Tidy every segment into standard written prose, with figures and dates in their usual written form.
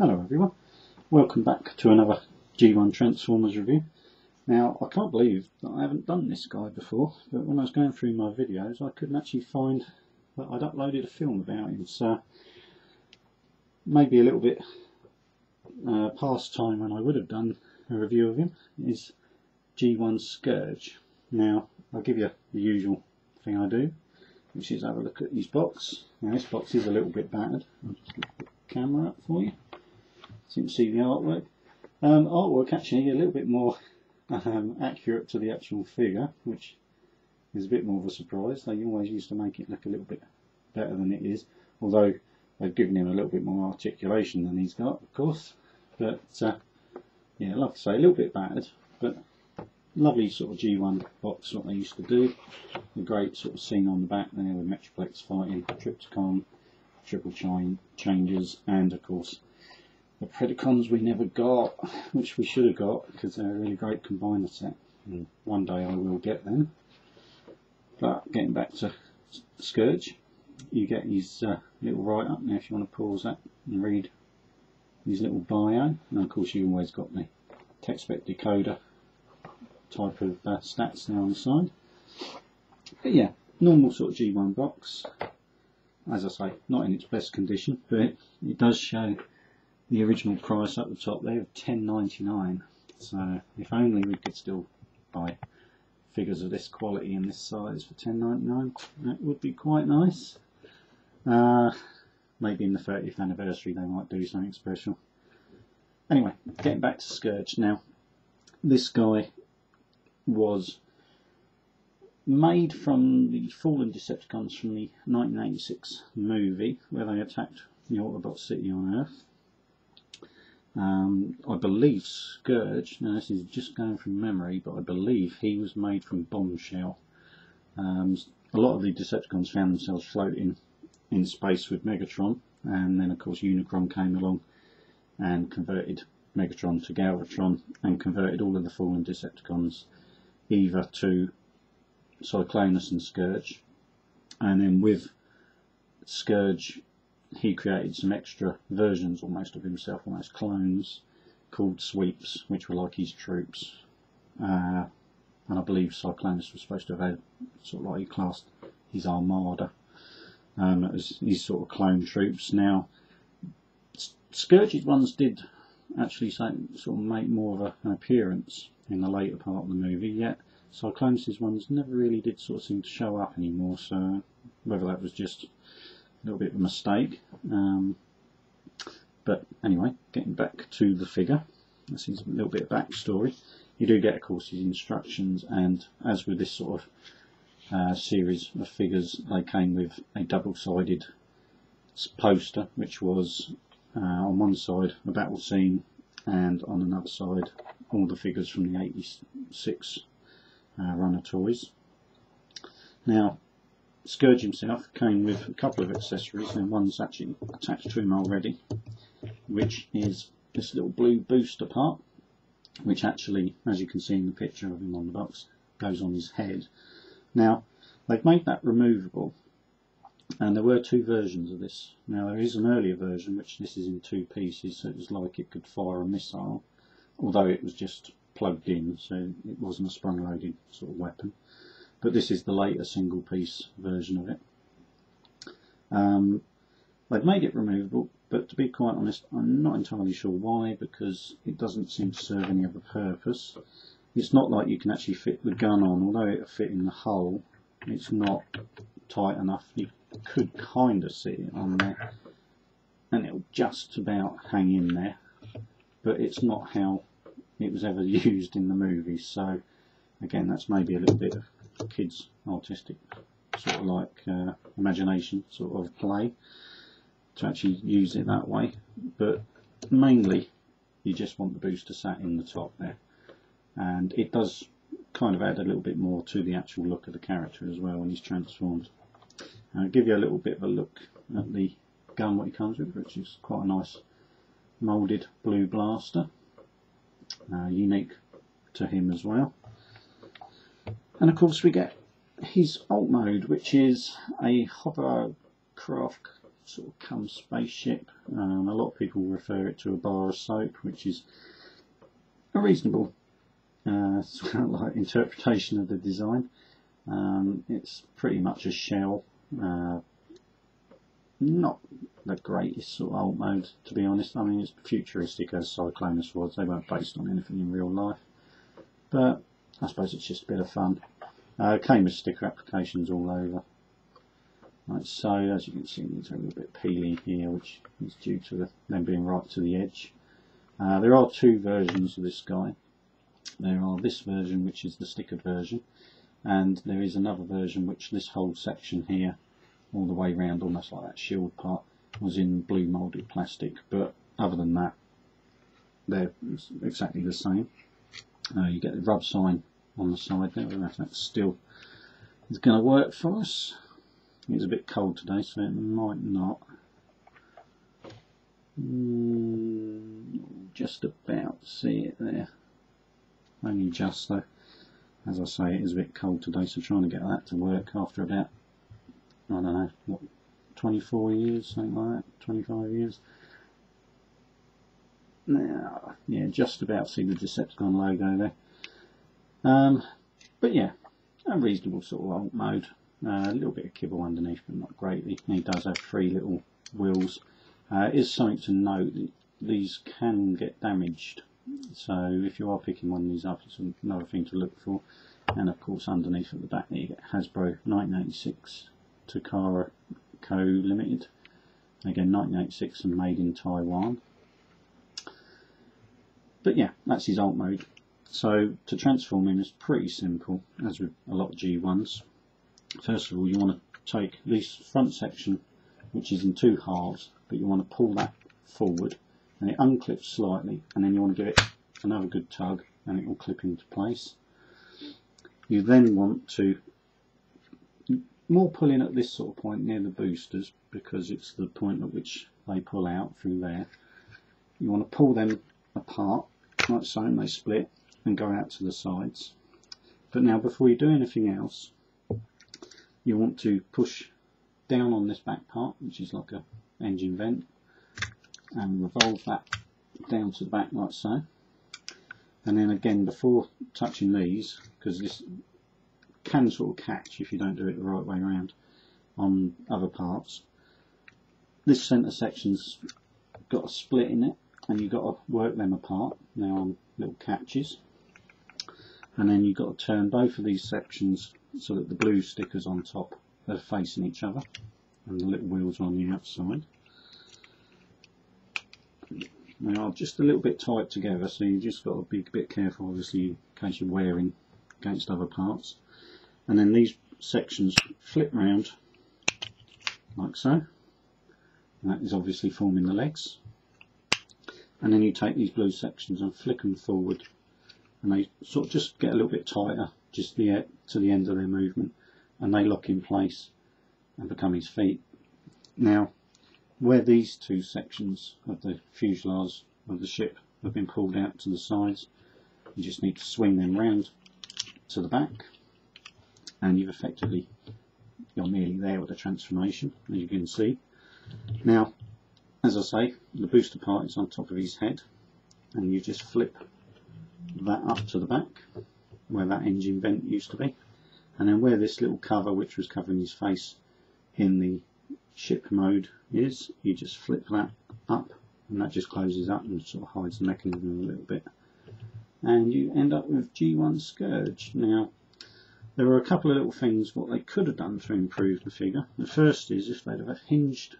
Hello everyone, welcome back to another G1 Transformers review. Now I can't believe that I haven't done this guy before, but when I was going through my videos I couldn't actually find that I'd uploaded a film about him, so maybe a little bit past time when I would have done a review of him is G1 Scourge. Now I'll give you the usual thing I do, which is have a look at his box. Now this box is a little bit battered. I'll just get the camera up for you so you can see the artwork. Artwork actually a little bit more accurate to the actual figure, which is a bit more of a surprise. They always used to make it look a little bit better than it is, although they've given him a little bit more articulation than he's got, of course. But yeah, like I say, a little bit battered, but lovely sort of G1 box, what they used to do. A great sort of scene on the back there with Metroplex fighting, Decepticon, triple changes, and of course the Predacons we never got, which we should have got because they're a really great combiner set. And one day I will get them. But getting back to Scourge, you get his little write-up. Now if you want to pause that and read his little bio, and of course you always got the tech spec decoder type of stats there on the side. But yeah, normal sort of G1 box. As I say, not in its best condition, but it does show the original price up the top there of $10.99. So if only we could still buy figures of this quality and this size for $10.99, that would be quite nice. Maybe in the 30th anniversary they might do something special. Anyway, getting back to Scourge now. This guy was made from the fallen Decepticons from the 1986 movie where they attacked the Autobot city on Earth. I believe Scourge, now this is just going from memory, but I believe he was made from Bombshell. A lot of the Decepticons found themselves floating in space with Megatron, and then of course Unicron came along and converted Megatron to Galvatron and converted all of the fallen Decepticons either to Cyclonus and Scourge, and then with Scourge he created some extra versions almost of himself, almost clones, called Sweeps, which were like his troops. And I believe Cyclonus was supposed to have had sort of like he classed his armada as his sort of clone troops. Now Scourge's ones did actually sort of make more of an appearance in the later part of the movie, yet Cyclonus' ones never really did sort of seem to show up anymore, so whether that was just a little bit of a mistake. But anyway, getting back to the figure, this is a little bit of backstory. You do get of course his instructions, and as with this sort of series of figures, they came with a double-sided poster, which was on one side a battle scene, and on another side all the figures from the 86 run of toys. Now Scourge himself came with a couple of accessories, and one's actually attached to him already, which is this little blue booster part, which actually, as you can see in the picture of him on the box, goes on his head. Now they've made that removable, and there were two versions of this. Now there is an earlier version which this is in two pieces, so it was like it could fire a missile, although it was just plugged in, so it wasn't a sprung loaded sort of weapon. But this is the later single piece version of it. They've made it removable, but to be quite honest I'm not entirely sure why, because it doesn't seem to serve any other purpose. It's not like you can actually fit the gun on, although it'll fit in the hole, it's not tight enough. You could kind of sit it on there and it'll just about hang in there, but it's not how it was ever used in the movies. So again, that's maybe a little bit of kids' artistic sort of like imagination sort of play to actually use it that way, but mainly you just want the booster sat in the top there, and it does kind of add a little bit more to the actual look of the character as well when he's transformed. I'll give you a little bit of a look at the gun what he comes with, which is quite a nice moulded blue blaster, unique to him as well. And of course we get his alt mode, which is a hovercraft sort of cum spaceship. A lot of people refer it to a bar of soap, which is a reasonable sort of like interpretation of the design. It's pretty much a shell, not the greatest sort of alt mode, to be honest. I mean, it's futuristic as Cyclonus was. They weren't based on anything in real life, but I suppose it's just a bit of fun. Came with sticker applications all over. Like so, as you can see, it's a little bit peely here, which is due to them being right to the edge. There are two versions of this guy. There are this version, which is the stickered version, and there is another version which this whole section here, all the way round, almost like that shield part, was in blue moulded plastic. But other than that, they're exactly the same. You get the rub sign on the side there. I don't know if that still is going to work for us. It's a bit cold today, so it might not. Just about see it there. Only just though. As I say, it is a bit cold today, so trying to get that to work after about, I don't know, what, 24 years, something like that, 25 years. Now, yeah, just about see the Decepticon logo there. But yeah, a reasonable sort of alt mode. A little bit of kibble underneath, but not greatly. And he does have 3 little wheels. It is something to note that these can get damaged. So if you are picking one of these up, it's another thing to look for. And of course, underneath at the back there, you get Hasbro 1986 Takara Co. Limited. Again, 1986 and made in Taiwan. But yeah, that's his alt mode. So to transform him is pretty simple, as with a lot of G1s. First of all, you want to take this front section, which is in 2 halves, but you want to pull that forward, and it unclips slightly, and then you want to give it another good tug, and it will clip into place. You then want to more pull in at this sort of point near the boosters, because it's the point at which they pull out through there. You want to pull them apart, like so, and they split and go out to the sides. But now, before you do anything else, you want to push down on this back part, which is like a engine vent, and revolve that down to the back like so. And then again, before touching these, because this can sort of catch if you don't do it the right way around on other parts, this centre section's got a split in it, and you've got to work them apart now on little catches. And then you've got to turn both of these sections so that the blue stickers on top are facing each other, and the little wheels are on the outside. They are just a little bit tight together, so you just got to be a bit careful, obviously, in case you're wearing against other parts. And then these sections flip round like so, and that is obviously forming the legs. And then you take these blue sections and flick them forward, and they sort of just get a little bit tighter just to the end of their movement, and they lock in place and become his feet. Now, where these 2 sections of the fuselage of the ship have been pulled out to the sides, you just need to swing them round to the back, and you're nearly there with the transformation, as you can see. Now, as I say, the booster part is on top of his head, and you just flip that up to the back where that engine vent used to be, and then where this little cover, which was covering his face in the ship mode, is, you just flip that up, and that just closes up and sort of hides the mechanism a little bit, and you end up with G1 Scourge. Now, there are a couple of little things what they could have done to improve the figure. The first is, if they'd have hinged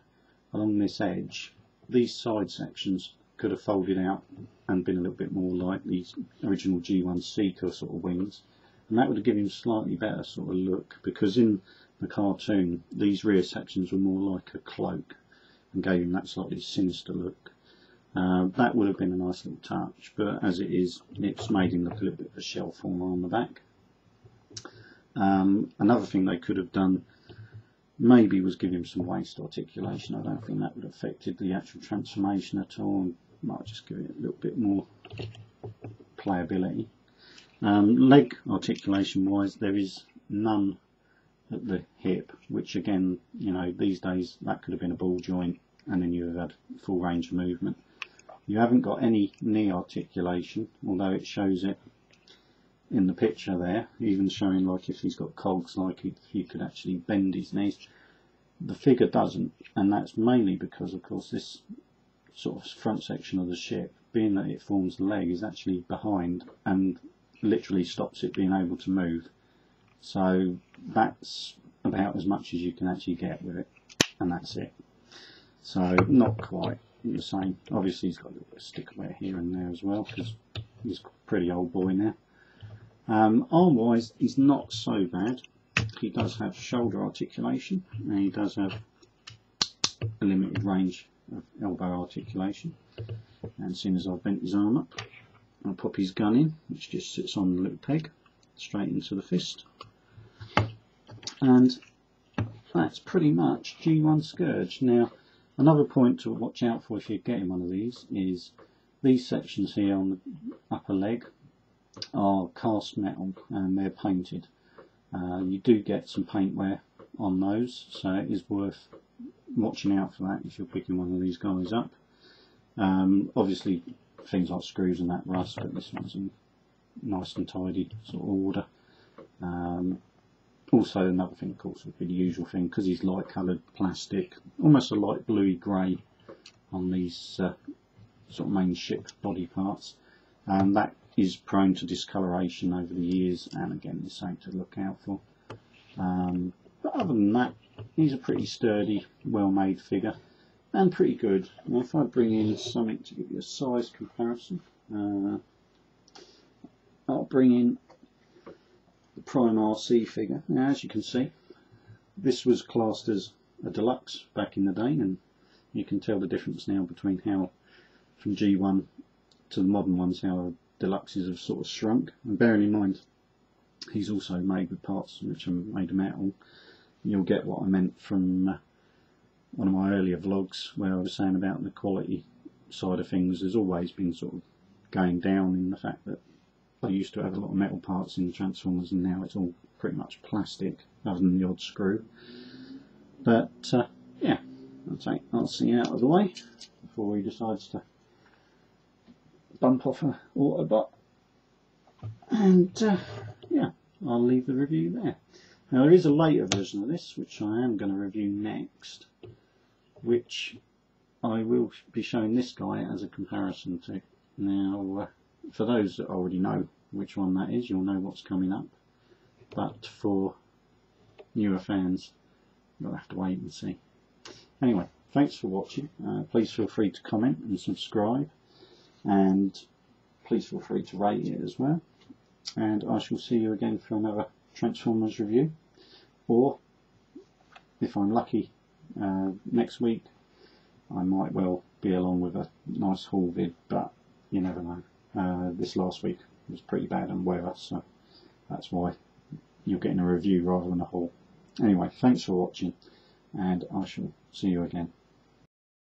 along this edge, these side sections could have folded out and been a little bit more like these original G1 Seeker sort of wings, and that would have given him a slightly better sort of look, because in the cartoon these rear sections were more like a cloak and gave him that slightly sinister look. That would have been a nice little touch, but as it is, it's made him look a little bit of a shell former on the back. Another thing they could have done maybe was give him some waist articulation. I don't think that would have affected the actual transformation at all, and might just give it a little bit more playability. Leg articulation wise, there is none at the hip, which again, you know, these days that could have been a ball joint and then you have had full range of movement. You haven't got any knee articulation, although it shows it in the picture there, even showing like if he's got cogs, like if he could actually bend his knees. The figure doesn't, and that's mainly because of course this sort of front section of the ship, being that it forms the leg, is actually behind and literally stops it being able to move. So that's about as much as you can actually get with it, and that's it. So not quite the same. Obviously he's got a little bit of stick wear here and there as well, because he's a pretty old boy now. Arm wise he's not so bad. He does have shoulder articulation, and he does have a limited range of elbow articulation. And as soon as I've bent his arm up, I'll pop his gun in, which just sits on the little peg, straight into the fist. And that's pretty much G1 Scourge. Now, another point to watch out for if you're getting one of these is these sections here on the upper leg are cast metal and they're painted. You do get some paint wear on those, so it is worth watching out for that if you're picking one of these guys up. Obviously things like screws and that rust, but this one's in nice and tidy sort of order. Also another thing of course would be the usual thing, because he's light coloured plastic, almost a light bluey grey on these sort of main ship body parts, and that is prone to discoloration over the years, and again the same to look out for. But other than that, he's a pretty sturdy, well made figure and pretty good. Now if I bring in something to give you a size comparison, I'll bring in the Prime RC figure. Now as you can see, this was classed as a deluxe back in the day, and you can tell the difference now between how from G1 to the modern ones, how deluxes have sort of shrunk. And bearing in mind he's also made with parts which are made of metal, you'll get what I meant from one of my earlier vlogs where I was saying about the quality side of things has always been sort of going down, in the fact that I used to have a lot of metal parts in the Transformers and now it's all pretty much plastic other than the odd screw. But yeah, I'll take RC out of the way before he decides to bump off an Autobot, and yeah, I'll leave the review there. Now there is a later version of this which I am going to review next, which I will be showing this guy as a comparison to. Now for those that already know which one that is, you'll know what's coming up, but for newer fans you'll have to wait and see. Anyway, thanks for watching. Please feel free to comment and subscribe, and please feel free to rate it as well, and I shall see you again for another Transformers review, or if I'm lucky next week I might well be along with a nice haul vid, but you never know. This last week was pretty bad on weather, so that's why you're getting a review rather than a haul. Anyway, thanks for watching, and I shall see you again.